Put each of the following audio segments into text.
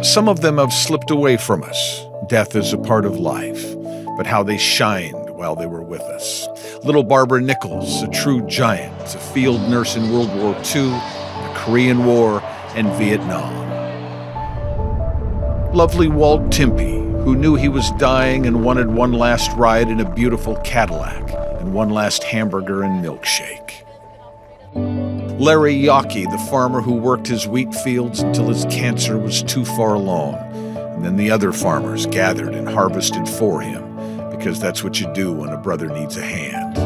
Some of them have slipped away from us. Death is a part of life, but how they shined while they were with us. Little Barbara Nichols, a true giant, a field nurse in World War II, the Korean War, and Vietnam. Lovely Walt Timpey, who knew he was dying and wanted one last ride in a beautiful Cadillac and one last hamburger and milkshake. Larry Yockey, the farmer who worked his wheat fields until his cancer was too far along, and then the other farmers gathered and harvested for him, because that's what you do when a brother needs a hand.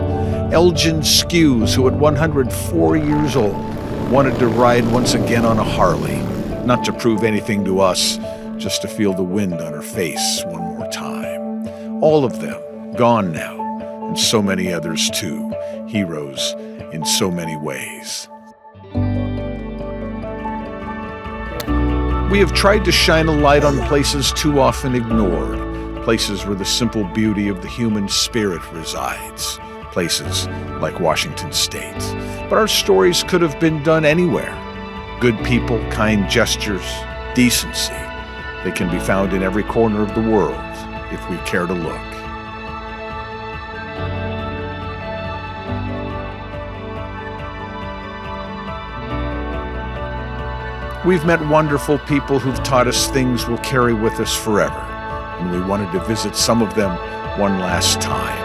Elgin Skews, who at 104 years old wanted to ride once again on a Harley, not to prove anything to us, just to feel the wind on her face one more time. All of them gone now, and so many others too, heroes in so many ways. We have tried to shine a light on places too often ignored, places where the simple beauty of the human spirit resides, places like Washington State. But our stories could have been done anywhere. Good people, kind gestures, decency. They can be found in every corner of the world if we care to look. We've met wonderful people who've taught us things we'll carry with us forever, and we wanted to visit some of them one last time.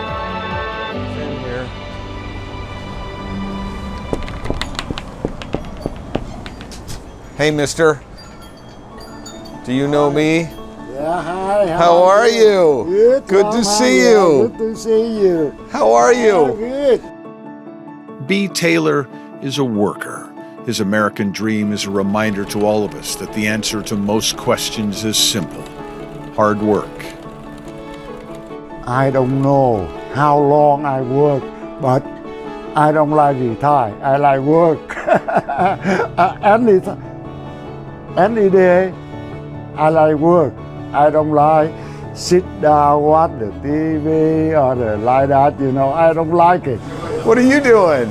Hey, mister. Do you know me? Yeah, hi. How are you? Good. Good to see you. Good to see you. How are you? Good. B. Taylor is a worker. His American dream is a reminder to all of us that the answer to most questions is simple: hard work. I don't know how long I work, but I don't like retire. I like work. Any day, I like work. I don't like sit down, watch the TV or like that, I don't like it. What are you doing?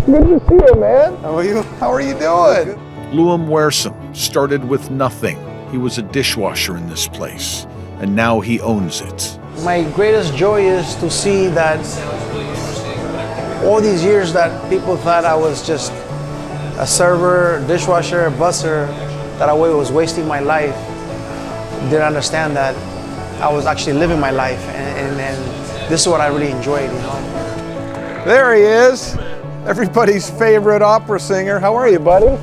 Good to see you, man. How are you doing? Luam Wersum started with nothing. He was a dishwasher in this place, and now he owns it. My greatest joy is to see that all these years that people thought I was just a server, dishwasher, a busser, that I was wasting my life, didn't understand that I was actually living my life, and this is what I really enjoyed, There he is, everybody's favorite opera singer. How are you, buddy?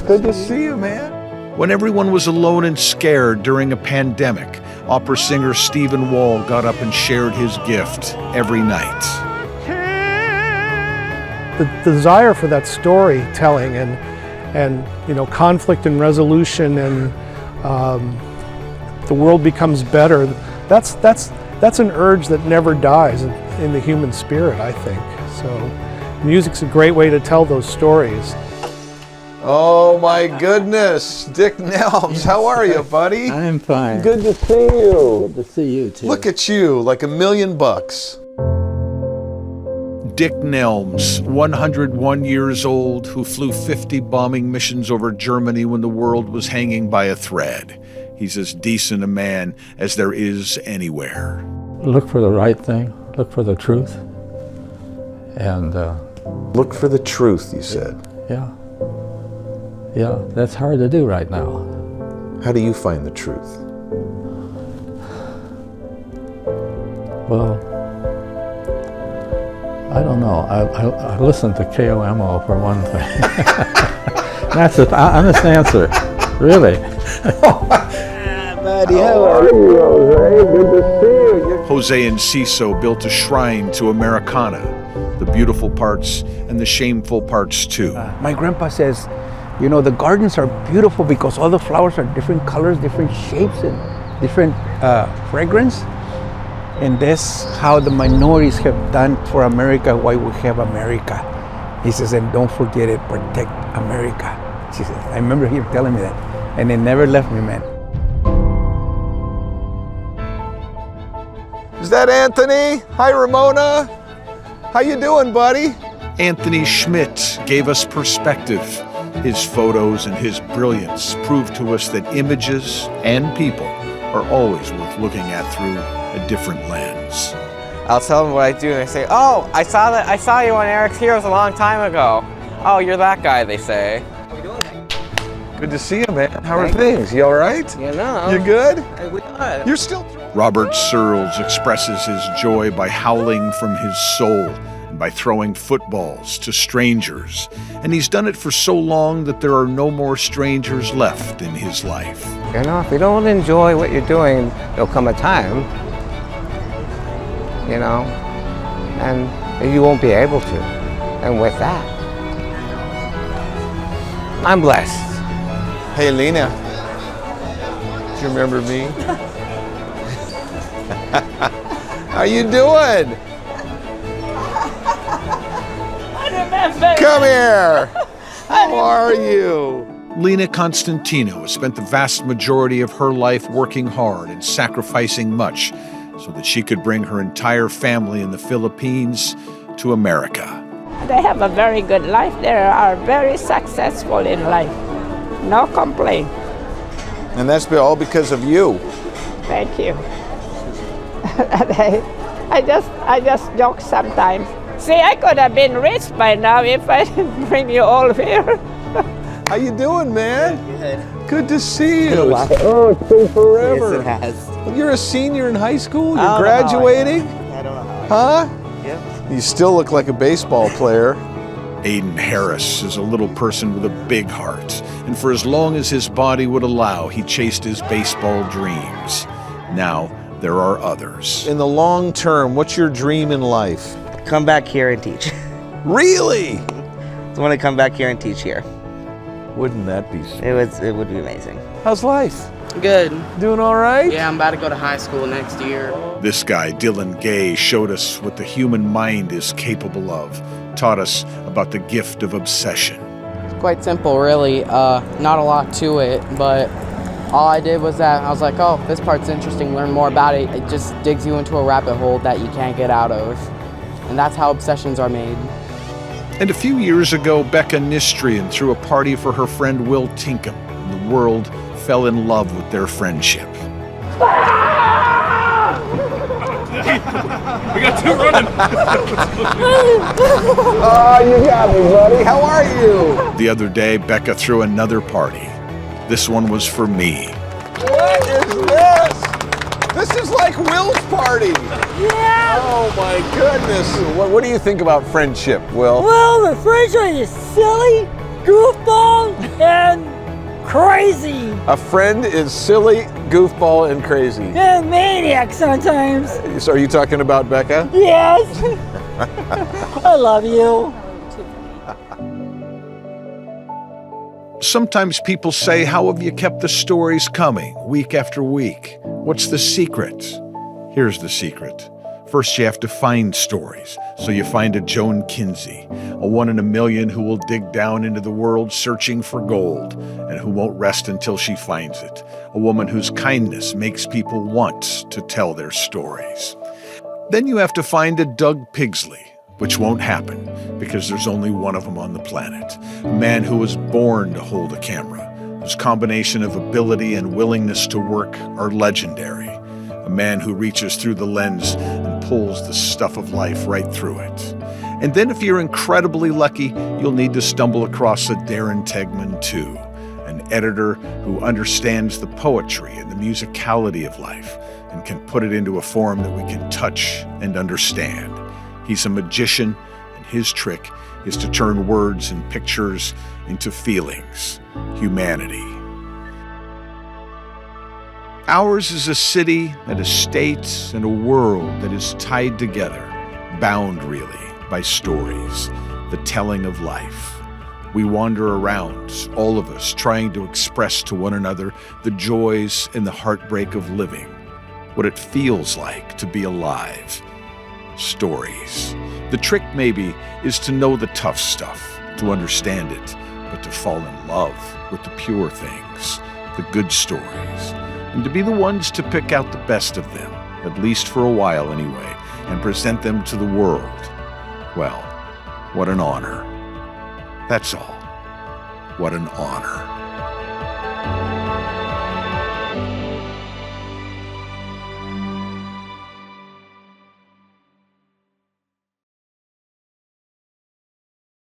Good to see you, man. When everyone was alone and scared during a pandemic, opera singer Stephen Wall got up and shared his gift every night. The desire for that storytelling and conflict and resolution, and the world becomes better. That's an urge that never dies in the human spirit, I think. So music's a great way to tell those stories. Oh my goodness, Dick Nelms, how are you, buddy? I'm fine. Good to see you. Good to see you too. Look at you, like $1,000,000. Dick Nelms, 101 years old, who flew 50 bombing missions over Germany when the world was hanging by a thread. He's as decent a man as there is anywhere. Look for the right thing, look for the truth, and Look for the truth, you said. yeah, that's hard to do right now. How do you find the truth? Well, I don't know. I listen to KOMO for one thing. That's the honest answer, really. Buddy, how are you, Jose? Good to see you. Jose Enciso built a shrine to Americana, the beautiful parts and the shameful parts too. My grandpa says, the gardens are beautiful because all the flowers are different colors, different shapes, and different fragrance. And that's how the minorities have done for America, why we have America. He says, and don't forget it, protect America. She says, I remember him telling me that, and it never left me, man. Is that Anthony? Hi, Ramona. How you doing, buddy? Anthony Schmidt gave us perspective. His photos and his brilliance prove to us that images and people are always worth looking at through a different lens. I'll tell them what I do, and they say, "Oh, I saw you on Eric's Heroes a long time ago." "Oh, you're that guy," they say. Good to see you, man. How are things? You all right? You know. You good? We are. You're still... Robert Searles expresses his joy by howling from his soul and by throwing footballs to strangers. And he's done it for so long that there are no more strangers left in his life. You know, if you don't enjoy what you're doing, there'll come a time, you know, and you won't be able to. And with that, I'm blessed. Hey, Lena. Do you remember me? How you doing? Come here. How are you? Lena Constantino has spent the vast majority of her life working hard and sacrificing much so that she could bring her entire family in the Philippines to America. They have a very good life. They are very successful in life. No complaint. And that's been all because of you. Thank you. I just joke sometimes. See, I could have been rich by now if I didn't bring you all here. How you doing, man? Good. Good to see you. while. It's been forever. Yes, it has. You're a senior in high school? You're I don't know how graduating? I don't know how. Huh? Yep. You still look like a baseball player. Aiden Harris is a little person with a big heart, and for as long as his body would allow, he chased his baseball dreams. Now, there are others. In the long term, what's your dream in life? Come back here and teach. Really? I want to come back here and teach here. Wouldn't that be sweet? It would be amazing. How's life? Good. Doing all right? Yeah, I'm about to go to high school next year. This guy, Dylan Gay, showed us what the human mind is capable of, taught us about the gift of obsession. It's quite simple, really. Not a lot to it, but all I did was that I was like, oh, this part's interesting, learn more about it. It just digs you into a rabbit hole that you can't get out of. And that's how obsessions are made. And a few years ago, Becca Nistrian threw a party for her friend Will Tinkham, and the world fell in love with their friendship. We got two running. Oh, you got me, buddy. How are you? The other day, Becca threw another party. This one was for me. What is this? This is like Will's party. Yeah. Oh my goodness. What do you think about friendship, Will? Well, the friendship is silly, goofball, and crazy. A friend is silly, goofball, and crazy. And maniac sometimes. So are you talking about Becca? Yes. I love you. Sometimes people say, how have you kept the stories coming week after week? What's the secret? Here's the secret. First, you have to find stories. So you find a Joan Kinsey, a 1 in a million who will dig down into the world searching for gold and who won't rest until she finds it. A woman whose kindness makes people want to tell their stories. Then you have to find a Doug Pigsley, which won't happen because there's only one of them on the planet. A man who was born to hold a camera, whose combination of ability and willingness to work are legendary. A man who reaches through the lens and pulls the stuff of life right through it. And then if you're incredibly lucky, you'll need to stumble across a Darren Tegman too, an editor who understands the poetry and the musicality of life and can put it into a form that we can touch and understand. He's a magician, and his trick is to turn words and pictures into feelings, humanity. Ours is a city and a state and a world that is tied together, bound really by stories, the telling of life. We wander around, all of us, trying to express to one another the joys and the heartbreak of living, what it feels like to be alive. Stories. The trick, maybe, is to know the tough stuff, to understand it, but to fall in love with the pure things, the good stories, and to be the ones to pick out the best of them, at least for a while anyway, and present them to the world. Well, what an honor. That's all. What an honor.